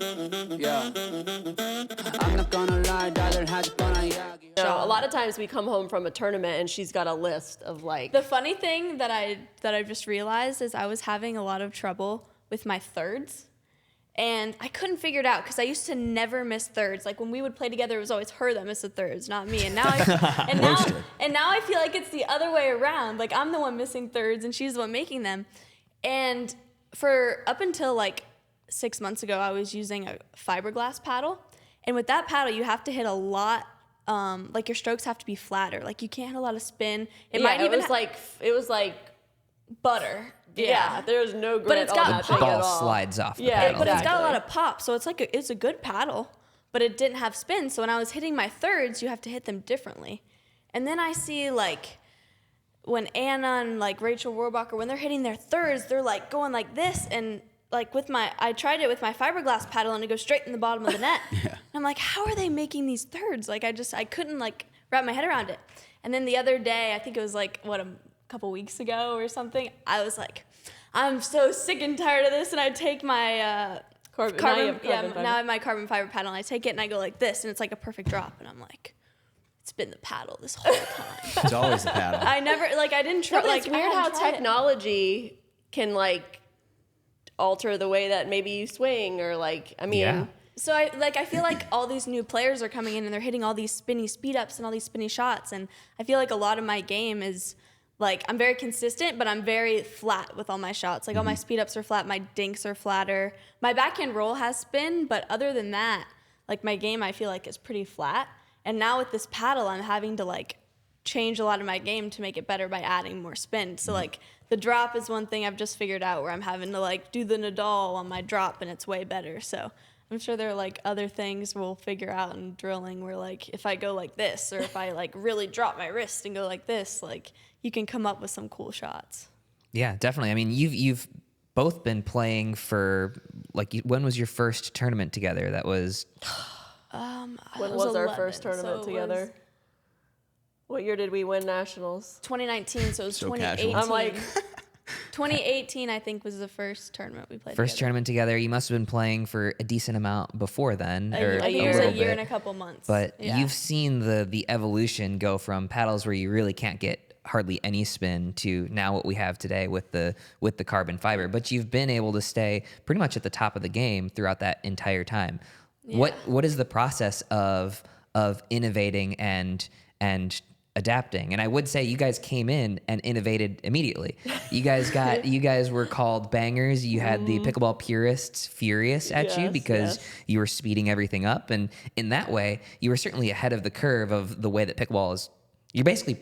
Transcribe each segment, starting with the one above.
Yeah. I'm not gonna lie, daughter has gonna So a lot of times we come home from a tournament and she's got a list of like. The funny thing that I've just realized is I was having a lot of trouble with my thirds. And I couldn't figure it out because I used to never miss thirds. Like when we would play together, it was always her that missed the thirds, not me. And now I feel like it's the other way around. Like I'm the one missing thirds and she's the one making them. And for up until like 6 months ago, I was using a fiberglass paddle. And with that paddle, you have to hit a lot. Like your strokes have to be flatter. Like you can't hit a lot of spin. It was like butter. Yeah, there's no grit. But it's got the ball slides off the Yeah, paddle. But it's got a lot of pop, so it's a good paddle, but it didn't have spin. So when I was hitting my thirds, you have to hit them differently. And then I see like when Anna and like Rachel Rohrbacher, when they're hitting their thirds, they're like going like this. And like I tried it with my fiberglass paddle and it goes straight in the bottom of the net. Yeah. And I'm like, how are they making these thirds? Like I couldn't like wrap my head around it. And then the other day, I think it was like, a couple weeks ago or something, I was like, I'm so sick and tired of this, and I take my carbon fiber paddle, and I take it and I go like this, and it's like a perfect drop, and I'm like, it's been the paddle this whole time. It's always the paddle. I didn't try. No, it's weird how technology can like alter the way that maybe you swing, or like, I mean. Yeah. So I feel like all these new players are coming in and they're hitting all these spinny speed ups and all these spinny shots, and I feel like a lot of my game is. Like, I'm very consistent, but I'm very flat with all my shots. Like, all my speed ups are flat, my dinks are flatter. My backhand roll has spin, but other than that, like, my game, I feel like, is pretty flat. And now with this paddle, I'm having to, like, change a lot of my game to make it better by adding more spin. So, like, the drop is one thing I've just figured out where I'm having to, like, do the Nadal on my drop, and it's way better. So I'm sure there are, like, other things we'll figure out in drilling where, like, if I go like this or if I, like, really drop my wrist and go like this, like, you can come up with some cool shots. Yeah, definitely. I mean, you've both been playing for, like, when was your first tournament together? That was... When was our first tournament together? What year did we win nationals? 2019, so it was 2018. Casual. I'm like... 2018, I think, was the first tournament we played First together. tournament together. You must have been playing for a decent amount before then. A year and a couple months. But yeah. you've seen the evolution go from paddles where you really can't get hardly any spin to now what we have today with the carbon fiber. But you've been able to stay pretty much at the top of the game throughout that entire time. Yeah. What is the process of innovating and adapting? And I would say you guys came in and innovated immediately. You guys were called bangers. You had the pickleball purists furious at you because you were speeding everything up. And in that way, you were certainly ahead of the curve of the way that pickleball is. You basically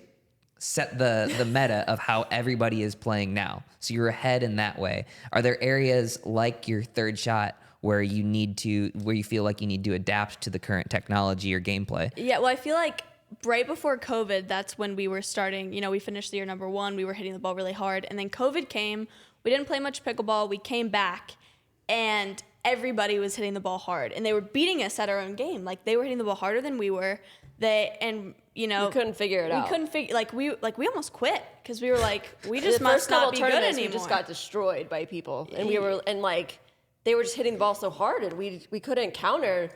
set the meta of how everybody is playing now. So you're ahead in that way. Are there areas like your third shot where you feel like you need to adapt to the current technology or gameplay? Yeah, well, I feel like right before COVID, that's when we were starting, we finished the year number 1, we were hitting the ball really hard, and then COVID came, we didn't play much pickleball, we came back, and everybody was hitting the ball hard, and they were beating us at our own game. Like, they were hitting the ball harder than we were, we couldn't figure it out. We almost quit, because we were like, we just must not be good anymore. We just got destroyed by people, and they were just hitting the ball so hard, and we couldn't counter.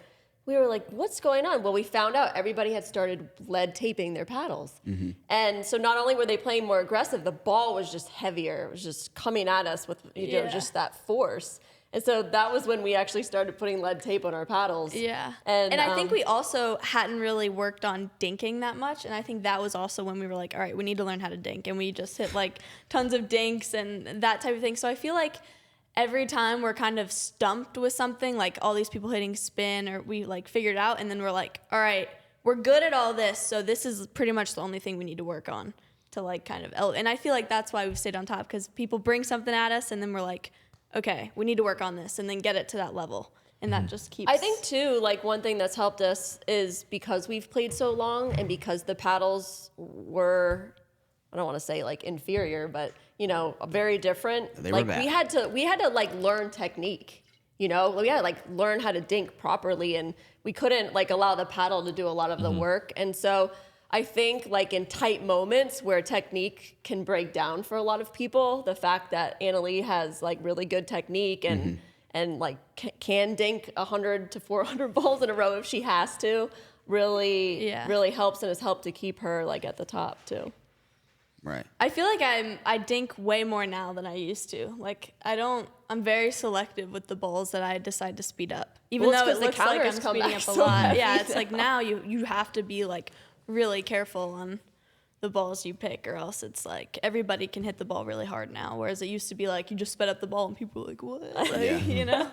We were like, what's going on? Well, we found out everybody had started lead taping their paddles. Mm-hmm. And so not only were they playing more aggressive, the ball was just heavier. It was just coming at us with just that force. And so that was when we actually started putting lead tape on our paddles. Yeah. And I think we also hadn't really worked on dinking that much. And I think that was also when we were like, all right, we need to learn how to dink. And we just hit like tons of dinks and that type of thing. So I feel like every time we're kind of stumped with something, like all these people hitting spin, or we like figured it out, and then we're like, all right, we're good at all this, so this is pretty much the only thing we need to work on to like kind of elevate. And I feel like that's why we've stayed on top, because people bring something at us, and then we're like, okay, we need to work on this, and then get it to that level. And that just keeps... I think, too, like one thing that's helped us is because we've played so long, and because the paddles were, I don't want to say like inferior, but very different. They were bad. We had to like learn technique. We had to like learn how to dink properly, and we couldn't like allow the paddle to do a lot of the work. And so I think like in tight moments where technique can break down for a lot of people, the fact that Annalie has like really good technique and and like can dink 100 to 400 balls in a row if she has to, really helps, and has helped to keep her like at the top too. Right. I feel like I dink way more now than I used to. Like I'm very selective with the balls that I decide to speed up. Even Well, though it's it 'cause looks the like I'm counters come speeding back up a so lot. heavy Yeah, it's now. like now you have to be like really careful on the balls you pick, or else it's like everybody can hit the ball really hard now. Whereas it used to be like you just sped up the ball and people were like, what? Like, you know?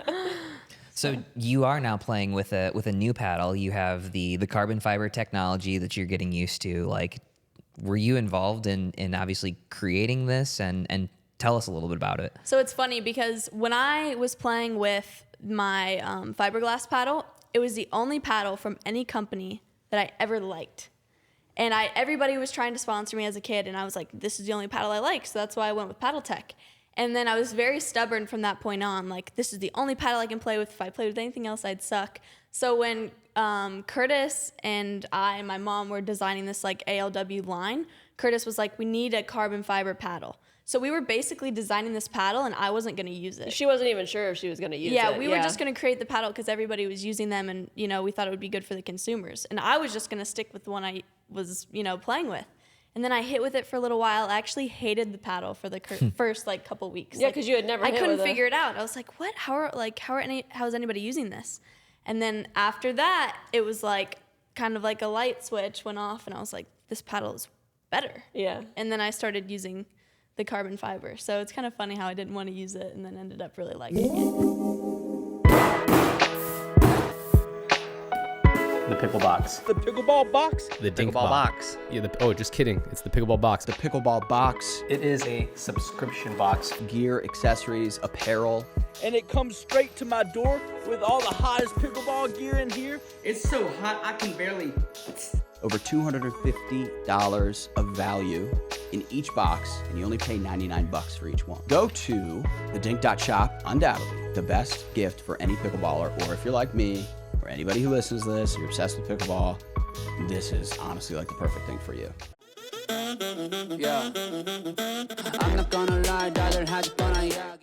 So you are now playing with a new paddle. You have the carbon fiber technology that you're getting used to. Like, were you involved in obviously creating this, and tell us a little bit about it? So it's funny because when I was playing with my fiberglass paddle, it was the only paddle from any company that I ever liked. And everybody was trying to sponsor me as a kid, and I was like, this is the only paddle I like, so that's why I went with Paddle Tech. And then I was very stubborn from that point on, like, this is the only paddle I can play with. If I played with anything else, I'd suck. So when Curtis and I and my mom were designing this like ALW line, Curtis was like, we need a carbon fiber paddle. So we were basically designing this paddle, and I wasn't going to use it. She wasn't even sure if she was going to use it. Yeah, we were just going to create the paddle because everybody was using them, and, you know, we thought it would be good for the consumers. And I was just going to stick with the one I was, you know, playing with. And then I hit with it for a little while. I actually hated the paddle for the first like couple weeks. Yeah, Like, because you had never I hit couldn't with figure it out. I was like, what? How is anybody using this? And then after that, it was like kind of like a light switch went off, and I was like, this paddle is better. Yeah. And then I started using the carbon fiber. So it's kind of funny how I didn't want to use it and then ended up really liking it. The Pickle Box. The Pickleball Box? The Dink Pickleball Box. Yeah, just kidding. It's the Pickleball Box. The Pickleball Box, It is a subscription box. gear, accessories, apparel. And it comes straight to my door with all the hottest pickleball gear in here. It's so hot I can barely. Over $250 of value in each box, and you only pay 99 bucks for each one. Go to the dink.shop, undoubtedly the best gift for any pickleballer, or if you're like me, or anybody who listens to this, you're obsessed with pickleball, this is honestly like the perfect thing for you. Yeah. I'm not gonna lie, rather had fun, yeah.